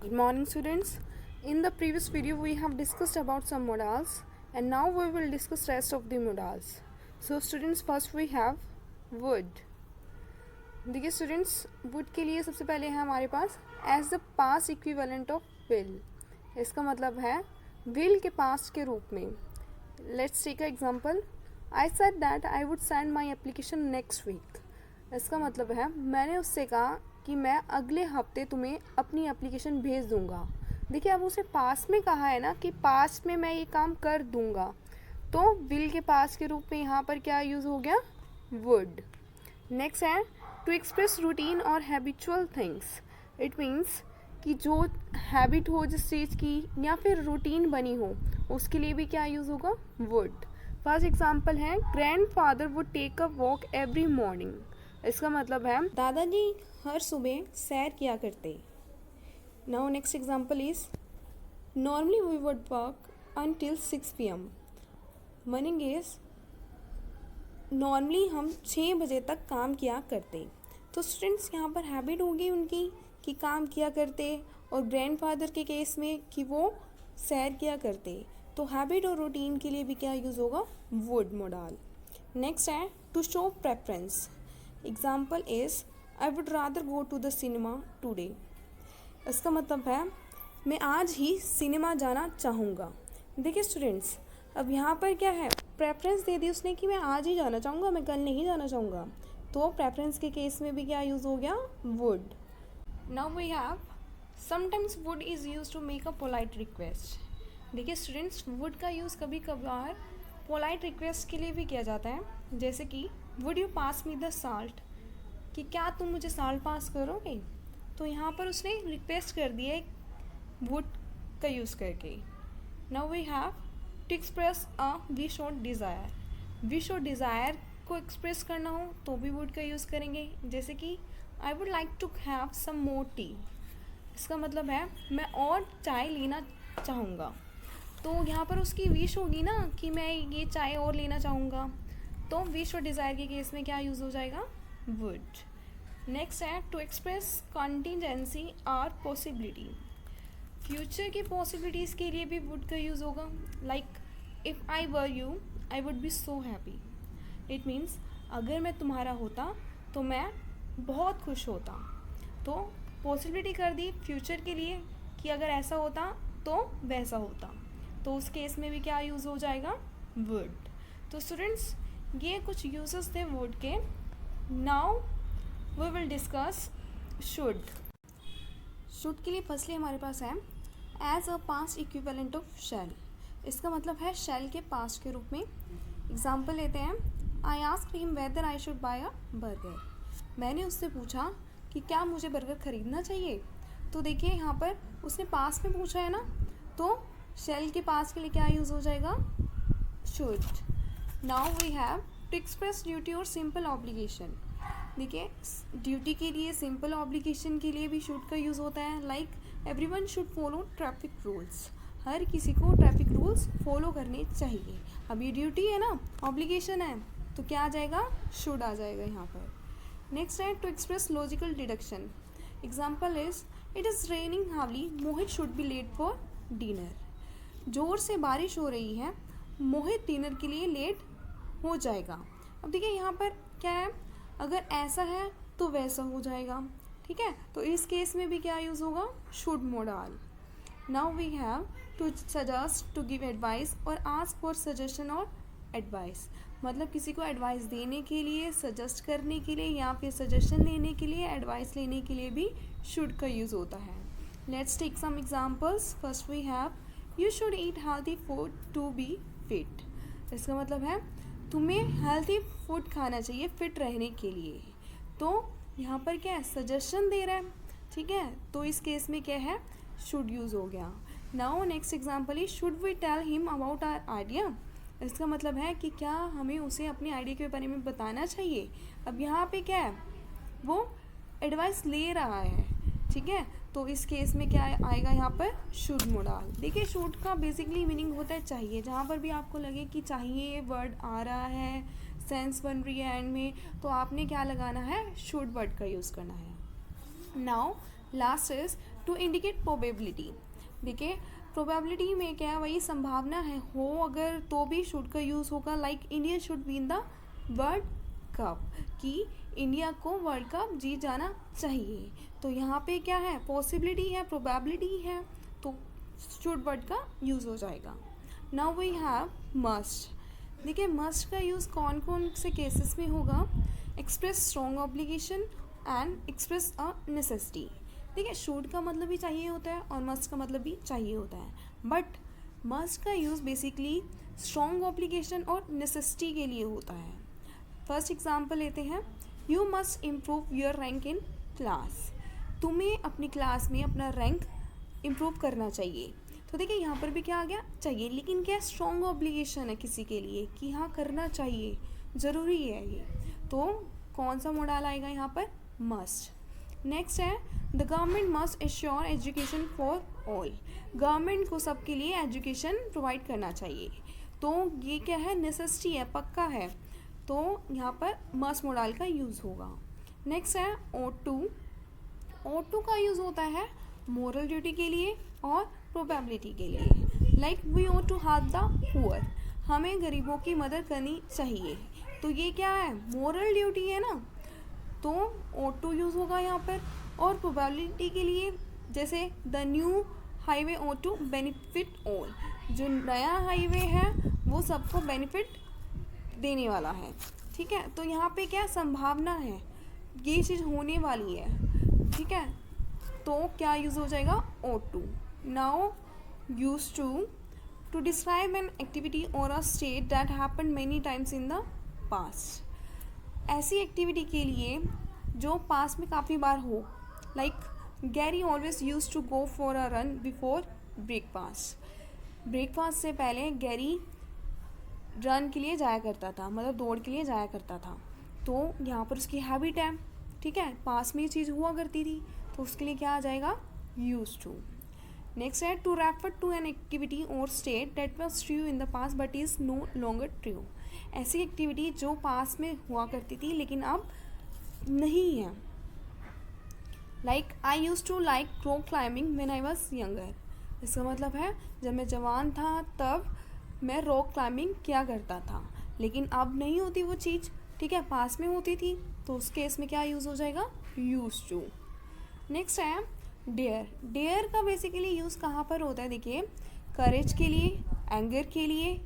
Good morning, students. In the previous video we have discussed about some modals and now we will discuss rest of the modals. So students, first we have would. देखिए students, would के लिए सबसे पहले है हमारे पास as the past equivalent of will. इसका मतलब है will के past के रूप में. Let's take an example. I said that I would send my application next week. इसका मतलब है मैंने उससे कहा कि मैं अगले हफ्ते तुम्हें अपनी एप्लीकेशन भेज दूंगा. देखिए अब उसे पास्ट में कहा है ना कि पास्ट में मैं ये काम कर दूंगा, तो विल के पास्ट के रूप में यहाँ पर क्या यूज़ हो गया, वुड. नेक्स्ट है टू एक्सप्रेस रूटीन और हैबिचुअल थिंग्स. इट मीन्स कि जो हैबिट हो जिस चीज़ की या फिर रूटीन बनी हो उसके लिए भी क्या यूज़ होगा, वुड. फर्स्ट एग्जाम्पल है grandfather would take a walk every morning. इसका मतलब है दादाजी हर सुबह सैर किया करते. Now next example is normally we would work until 6 PM. Meaning is normally हम 6 बजे तक काम किया करते. तो स्टूडेंट्स यहाँ पर हैबिट होगी उनकी कि काम किया करते, और ग्रैंडफादर के केस में कि वो सैर किया करते. तो हैबिट और रूटीन के लिए भी क्या यूज़ होगा, वुड मोडाल. नेक्स्ट है to show preference. Example is I would rather go to the cinema today. इसका मतलब है मैं आज ही सिनेमा जाना चाहूँगा. देखिए स्टूडेंट्स, अब यहाँ पर क्या है, प्रेफरेंस दे दी उसने कि मैं आज ही जाना चाहूँगा, मैं कल नहीं जाना चाहूँगा. तो प्रेफरेंस के केस में भी क्या यूज़ हो गया, would. Now we have sometimes would is use to make a polite request. देखिए स्टूडेंट्स, वुड का यूज़ कभी कभार पोलाइट रिक्वेस्ट के लिए भी किया जाता है. जैसे कि would you pass me the salt, कि क्या तुम मुझे साल्ट पास करोगे. तो यहाँ पर उसने रिक्वेस्ट कर दी है वुड का यूज़ करके. Now we have to express a wish और डिज़ायर. विश और डिज़ायर को एक्सप्रेस करना हो तो भी वुड का यूज़ करेंगे. जैसे कि I would like to have some more tea. इसका मतलब है मैं और चाय लेना चाहूँगा. तो यहाँ पर उसकी विश होगी ना कि मैं ये चाय और लेना चाहूँगा, तो विश और डिज़ायर के केस में क्या यूज़ हो जाएगा, वुड. नेक्स्ट है टू एक्सप्रेस कॉन्टीजेंसी और पॉसिबिलिटी. फ्यूचर की पॉसिबिलिटीज़ के लिए भी वुड का यूज़ होगा. Like if I were you I would be so happy. It means अगर मैं तुम्हारा होता तो मैं बहुत खुश होता. तो पॉसिबिलिटी कर दी फ्यूचर के लिए कि अगर ऐसा होता तो वैसा होता, तो उस केस में भी क्या यूज़ हो जाएगा, वुड. तो स्टूडेंट्स, ये कुछ यूजेस थे वुड के. Now we will discuss should. Should के लिए फर्स्टली हमारे पास है as a past equivalent of shall. इसका मतलब है शैल के पास्ट के रूप में. एग्जाम्पल लेते हैं, I asked him whether I should buy a burger. मैंने उससे पूछा कि क्या मुझे बर्गर खरीदना चाहिए. तो देखिए यहाँ पर उसने पास्ट में पूछा है ना, तो शैल के पास्ट के लिए क्या यूज़ हो जाएगा, should. Now we have to express duty और सिंपल ऑब्लिगेशन. देखिए ड्यूटी के लिए, सिंपल ऑब्लिगेशन के लिए भी शुड का यूज़ होता है. Like everyone should follow traffic rules. हर किसी को ट्रैफिक रूल्स फॉलो करने चाहिए. अब ये ड्यूटी है ना, ऑब्लिगेशन है, तो क्या आ जाएगा, शुड आ जाएगा यहाँ पर. नेक्स्ट है to express logical deduction. Example is it is raining heavily, Mohit should be late for dinner. ज़ोर से बारिश हो रही है, मोहित डिनर के लिए लेट हो जाएगा. अब देखिए यहाँ पर क्या है, अगर ऐसा है तो वैसा हो जाएगा. ठीक है, तो इस केस में भी क्या यूज़ होगा, should modal. Now we have to suggest, to give advice और आस्क फॉर सजेशन और एडवाइस. मतलब किसी को एडवाइस देने के लिए, सजेस्ट करने के लिए या फिर सजेशन देने के लिए, एडवाइस लेने के लिए भी शुड का यूज़ होता है. Let's take some examples. First we have you should eat healthy food to be fit. इसका मतलब है तुम्हें हेल्थी फूड खाना चाहिए फिट रहने के लिए. तो यहाँ पर क्या है, सजेशन दे रहा है. ठीक है, तो इस केस में क्या है, शुड यूज़ हो गया. Now next example is should we tell him about our idea. इसका मतलब है कि क्या हमें उसे अपने आइडिया के बारे में बताना चाहिए. अब यहाँ पे क्या है, वो एडवाइस ले रहा है. ठीक है, तो इस केस में क्या आएगा यहाँ पर, शुड मोडाल. देखिए शुड का बेसिकली मीनिंग होता है चाहिए. जहाँ पर भी आपको लगे कि चाहिए वर्ड आ रहा है, सेंस बन रही है एंड में, तो आपने क्या लगाना है, शुड वर्ड का यूज़ करना है. Now last is to indicate probability. देखिए प्रोबेबिलिटी में क्या है, वही संभावना है हो अगर तो भी शुड का यूज़ होगा। Like India should win the world cup, कि इंडिया को वर्ल्ड कप जीत जाना चाहिए। तो यहाँ पे क्या है, पॉसिबिलिटी है, प्रोबेबिलिटी है, तो शुड वर्ड का यूज़ हो जाएगा। Now we have must. देखिए मस्ट का यूज़ कौन कौन से केसेस में होगा, express strong obligation and express a necessity. देखिए शुड का मतलब भी चाहिए होता है और मस्ट का मतलब भी चाहिए होता है, बट मस्ट का यूज़ बेसिकली स्ट्रॉन्ग ऑब्लिगेशन और नेसेसिटी के लिए होता है। फर्स्ट एग्जांपल लेते हैं, you must improve your rank in class. तुम्हें अपनी क्लास में अपना रैंक इम्प्रूव करना चाहिए। तो देखिए यहाँ पर भी क्या आ गया, चाहिए, लेकिन क्या स्ट्रॉन्ग ऑब्लिगेशन है किसी के लिए कि हाँ करना चाहिए, ज़रूरी है ये, तो कौन सा मोडाल आएगा यहाँ पर, मस्ट। नेक्स्ट है, the government must assure education for all. Government को सबके लिए एजुकेशन प्रोवाइड करना चाहिए। तो ये क्या है, नेसेसिटी है, पक्का है, तो यहाँ पर मस्ट मोडाल का यूज़ होगा। नेक्स्ट है ought to। ought to का यूज़ होता है मोरल ड्यूटी के लिए और प्रोबेबिलिटी के लिए। Like we ought to help the poor, हमें गरीबों की मदद करनी चाहिए। तो ये क्या है, मोरल ड्यूटी है ना, तो ought to यूज़ होगा यहाँ पर। और प्रोबेबिलिटी के लिए जैसे the new highway ought to benefit all, जो नया हाईवे है वो सबको बेनिफिट देने वाला है, ठीक है। तो यहाँ पे क्या संभावना है, ये चीज़ होने वाली है, ठीक है, तो क्या यूज़ हो जाएगा, ought to। Now used to describe an activity or a state that happen many times in the past. ऐसी एक्टिविटी के लिए जो पास में काफ़ी बार हो, like Gary always used to go for a run before breakfast. Breakfast से पहले गैरी रन के लिए जाया करता था, मतलब दौड़ के लिए जाया करता था। तो यहाँ पर उसकी हैबिट है, ठीक है, पास में ये चीज़ हुआ करती थी, तो उसके लिए क्या आ जाएगा, यूज टू। नेक्स्ट है, to refer to an activity or state that was true in the past but is no longer true. ऐसी एक्टिविटी जो पास में हुआ करती थी लेकिन अब नहीं है। Like I use to like rock climbing when I was younger. इसका मतलब है जब मैं जवान था तब मैं रॉक क्लाइंबिंग किया करता था, लेकिन अब नहीं होती वो चीज़, ठीक है, पास में होती थी, तो उस केस में क्या यूज़ हो जाएगा, यूज टू। नेक्स्ट है डेयर। डेयर का बेसिकली यूज़ कहाँ पर होता है, देखिए करेज के लिए, एंगर के लिए,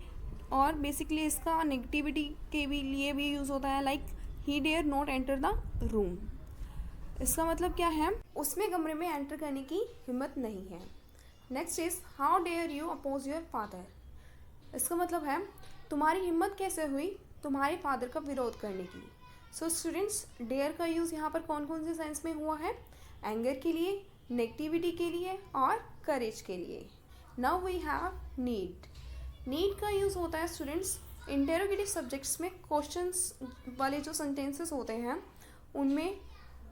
और बेसिकली इसका नेगेटिविटी के भी लिए भी यूज़ होता है। Like he dare not enter the room. इसका मतलब क्या है, उसमें कमरे में एंटर करने की हिम्मत नहीं है। Next is how dare you oppose your father. इसका मतलब है तुम्हारी हिम्मत कैसे हुई तुम्हारे फादर का विरोध करने की। सो स्टूडेंट्स, डेयर का यूज़ यहाँ पर कौन कौन से सेंस में हुआ है, एंगर के लिए, नेगेटिविटी के लिए और करेज के लिए। Now we have need. Need का यूज़ होता है स्टूडेंट्स इंटेरोगेटिव सब्जेक्ट्स में, क्वेश्चंस वाले जो सेंटेंसेस होते हैं उनमें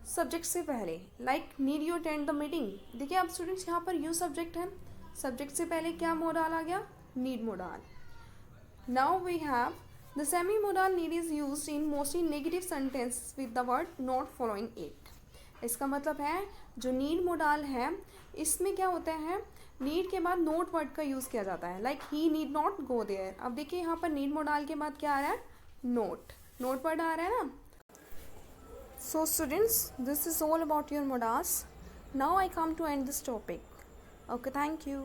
सब्जेक्ट से पहले, like need you attend the meeting. देखिए अब स्टूडेंट्स यहाँ पर यू सब्जेक्ट है, सब्जेक्ट से पहले क्या मोडाल आ गया, need modal. Now we have the semi modal need is used in mostly negative sentence with the word not following it. इसका मतलब है जो नीड मोडाल है इसमें क्या होता है, नीड के बाद नोट वर्ड का यूज़ किया जाता है। Like he need not go there. अब देखिए यहाँ पर नीड मोडाल के बाद क्या आ रहा है, नोट, नोट वर्ड आ रहा है ना। So students, this is all about your modals. Now I come to end this topic. Okay, thank you.